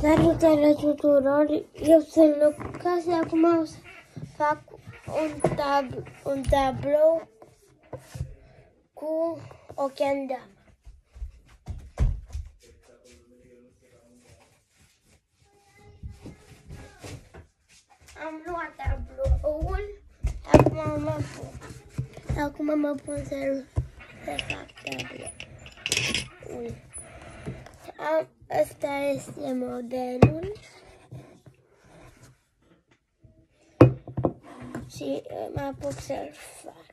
Salutare tuturor, eu sunt Lucas și acum o să fac un tablou cu o candela. Am luat tabloul, acum mă pun să fac tabloul. Ăsta este modelul și mă apuc să-l fac.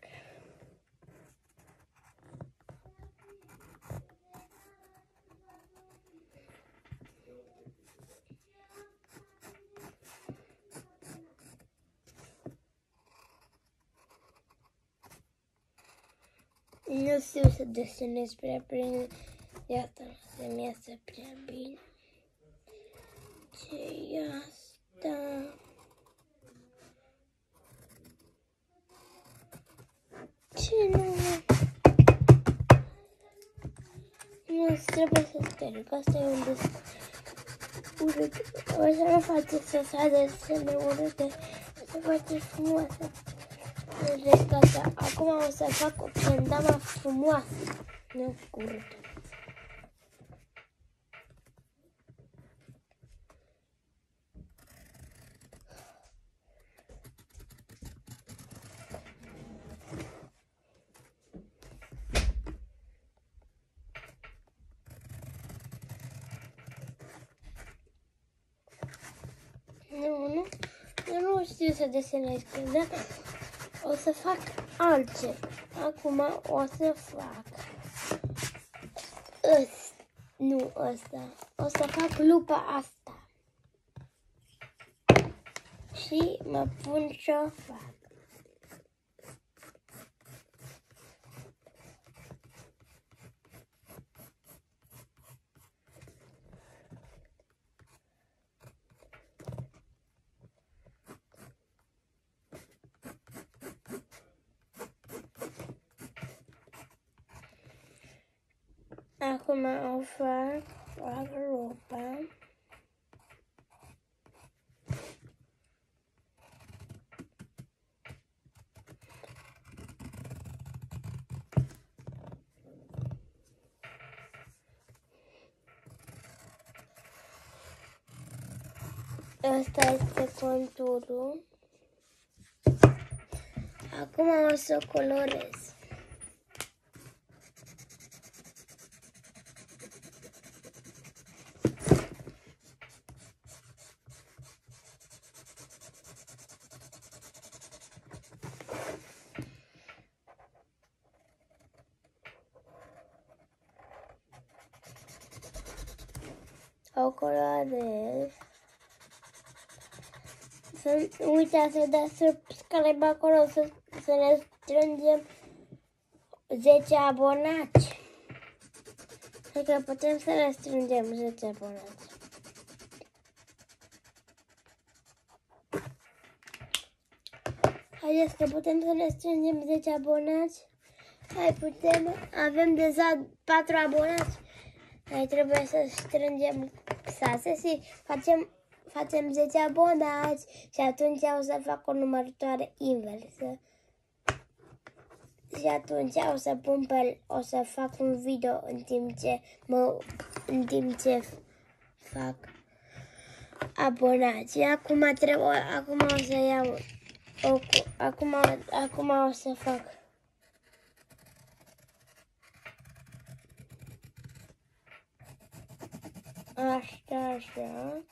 Nu știu să desenez prea bine, iată, să-mi iasă prea bine. Ce asta? Ce nu? Nu trebuie să sterg, asta e un des urât. O să nu faceți să fac desene urâte, o să faceți frumoase. Acum o să fac o candela frumoasă, nu urâtă. Eu nu știu să desenez, dar o să fac altceva. Acum o să fac nu ăsta. O să fac lupa asta. Și mă pun și o fac. Acum o fac lupa. Asta este conturul. Acum o să colorez. O colorez. Să nu uitați să dați subscribe acolo, să ne strângem 10 abonați. Adică putem să ne strângem 10 abonați. Haideți că putem să ne strângem 10 abonați. Hai, putem. Avem deja 4 abonați. Noi trebuie să strângem 6 și facem 10 abonați și atunci o să fac o numărătoare inversă. Și atunci o să fac un video în timp ce fac abonați. Acum o să iau acum o să fac așa.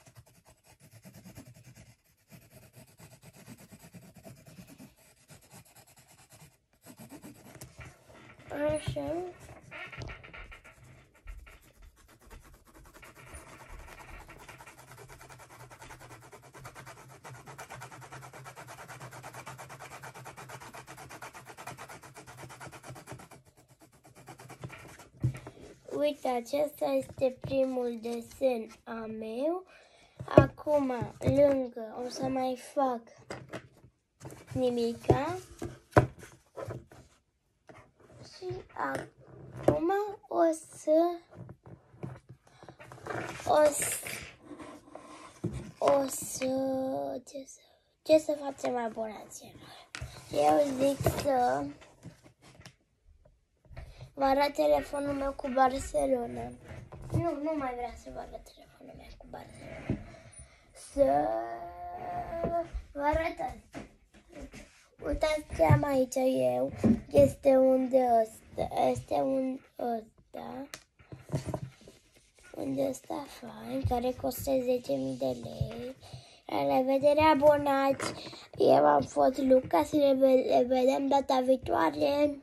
Așa. Uite, acesta este primul desen a meu. Acum, lângă, o să mai fac nimica. Și acum o Ce să facem abonaților? Eu zic să vă arăt telefonul meu cu Barcelona. Nu mai vreau să vă arăt telefonul meu cu Barcelona. Să vă arăt asta. Uitați ce am aici eu. Este un de ăsta. Este un ăsta. Un de ăsta fain, care costă 10.000 de lei. La revedere, abonați! Eu am fost Luca, să ne vedem data viitoare.